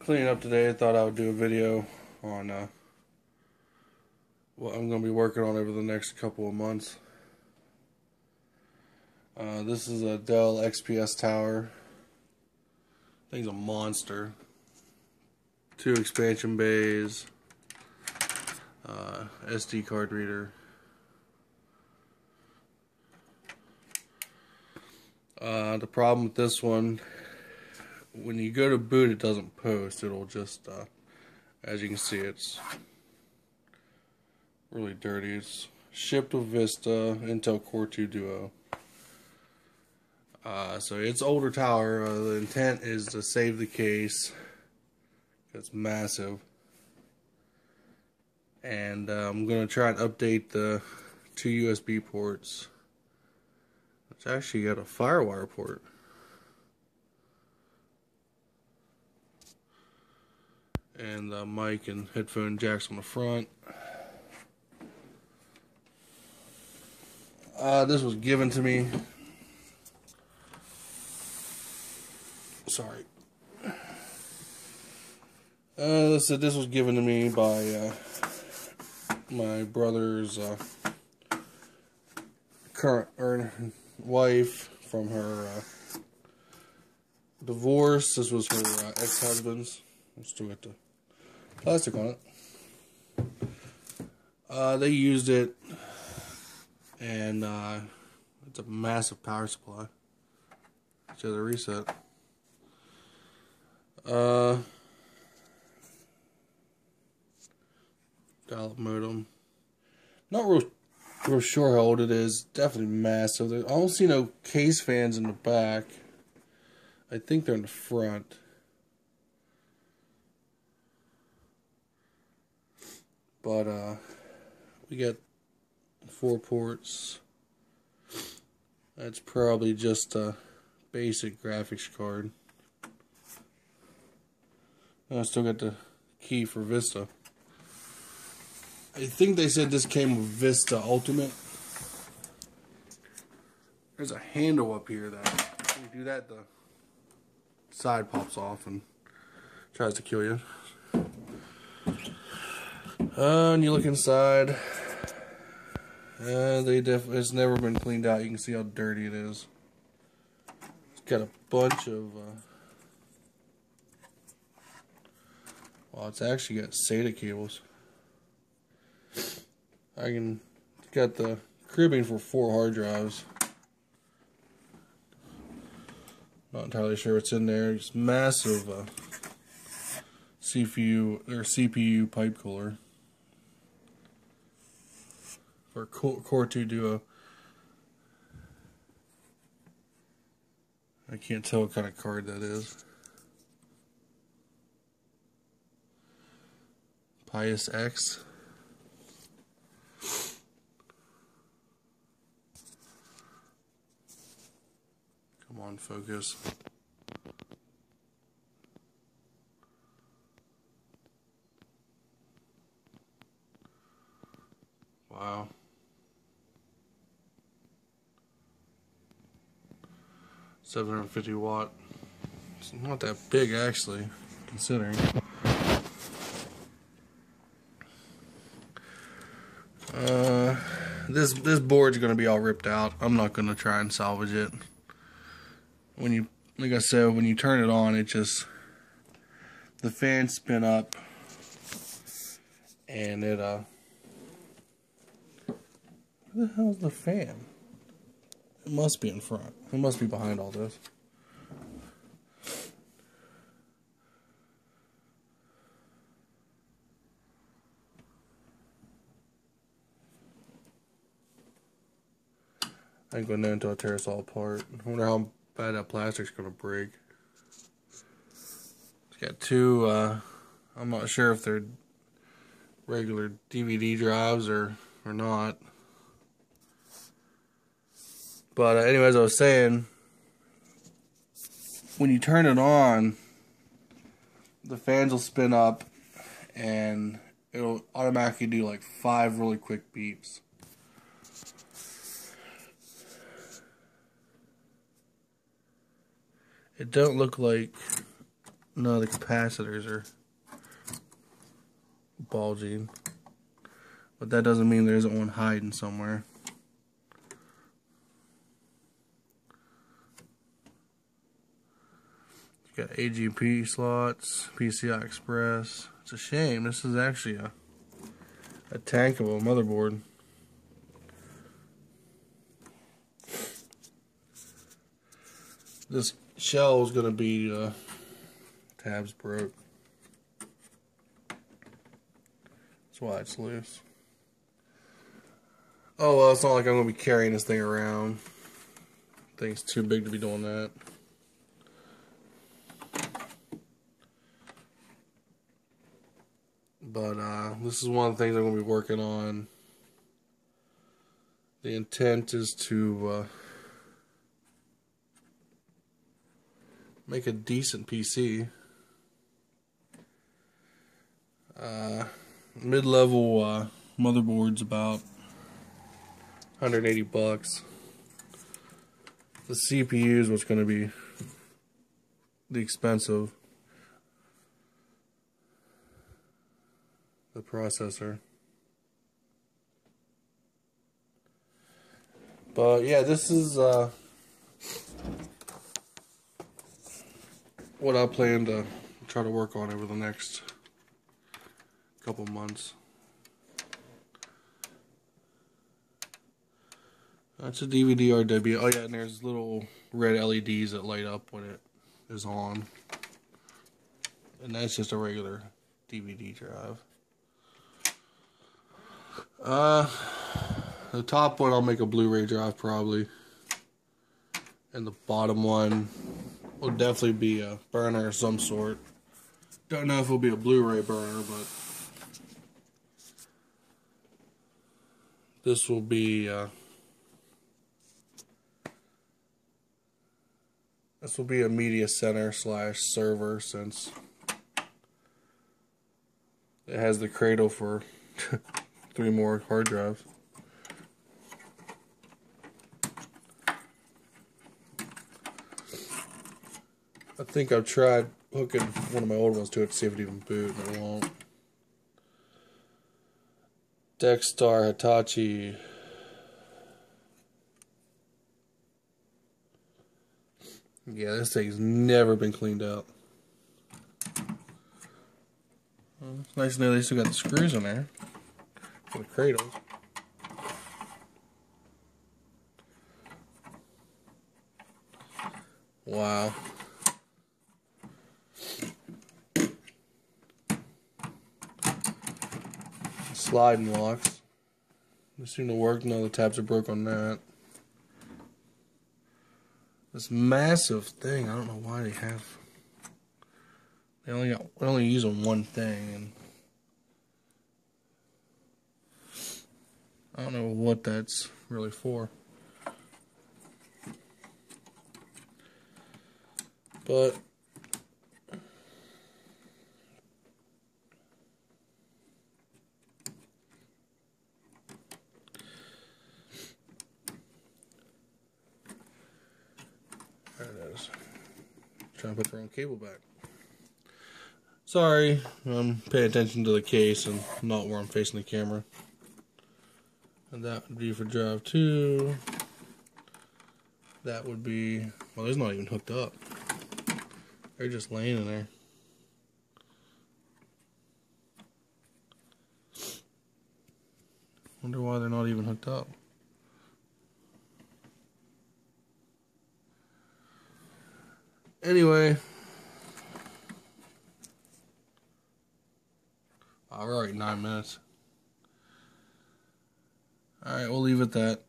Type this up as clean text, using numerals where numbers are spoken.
cleaning up today. I thought I would do a video on what I'm going to be working on over the next couple of months. This is a Dell XPS tower. Thing's a monster. 2 expansion bays, SD card reader. The problem with this one, when you go to boot, it doesn't post. It'll just, as you can see, it's really dirty. It's shipped with Vista, Intel Core 2 Duo. So it's older tower. The intent is to save the case. It's massive. And I'm going to try and update the 2 USB ports. It's actually got a FireWire port. And the mic and headphone jacks on the front. This was given to me. Sorry. This was given to me by my brother's current wife from her divorce. This was her ex-husband's. I still got the plastic on it. They used it, and it's a massive power supply. It has a reset. Dial-up modem. Not real sure how old it is. Definitely massive. I don't see no case fans in the back. I think they're in the front. But we got 4 ports. That's probably just a basic graphics card. I still got the key for Vista. I think they said this came with Vista Ultimate. There's a handle up here that when you do that, the side pops off and tries to kill you. And you look inside. It's never been cleaned out. You can see how dirty it is. It's got a bunch of well, it's actually got SATA cables. It's got the cribbing for 4 hard drives. Not entirely sure what's in there. It's massive CPU pipe cooler for Core 2 Duo. I can't tell what kind of card that is. Pius X. Come on, focus. Wow. $750 watt. It's not that big actually, considering. This board's gonna be all ripped out. I'm not gonna try and salvage it. Like I said, when you turn it on, the fans spin up, and it where the hell's the fan? It must be in front. It must be behind all this. I ain't gonna know until I tear this all apart. I wonder how bad that plastic's gonna break. It's got 2, I'm not sure if they're regular DVD drives or not. But anyways, I was saying, when you turn it on, the fans will spin up and it'll automatically do like 5 really quick beeps. It don't look like No, the capacitors are bulging. But that doesn't mean there isn't one hiding somewhere. You got AGP slots, PCI Express. It's a shame. This is actually a tank of a motherboard. This shell is going to be tabs broke. That's why it's loose. Oh well, it's not like I'm going to be carrying this thing around. Thing's too big to be doing that. But this is one of the things I'm going to be working on. The intent is to make a decent PC. Mid-level motherboard's about $180. The CPU is what's going to be the expensive. The processor. But yeah, this is what I plan to try to work on over the next couple months. That's a DVD RW. Oh yeah, and there's little red LEDs that light up when it is on. And that's just a regular DVD drive. The top one I'll make a Blu-ray drive probably. And the bottom one will definitely be a burner of some sort. Don't know if it'll be a Blu-ray burner, but this will be a media center / server, since it has the cradle for 3 more hard drives. I think I've tried hooking one of my old ones to it to see if it even boot, and it won't. Dexstar Hitachi. Yeah, this thing's never been cleaned out. Well, it's nice to know they still got the screws in there for the cradles. Wow. Sliding locks. They seem to work. No, the tabs are broke on that. This massive thing, I don't know why they have. They only use on one thing, and I don't know what that's really for. But there it is. Trying to put the wrong cable back. Sorry, I'm paying attention to the case and not where I'm facing the camera. And that would be for drive 2. That would be, well, there's not even hooked up. They're just laying in there. Wonder why they're not even hooked up. Anyway. We're already 9 minutes. Alright, we'll leave it at that.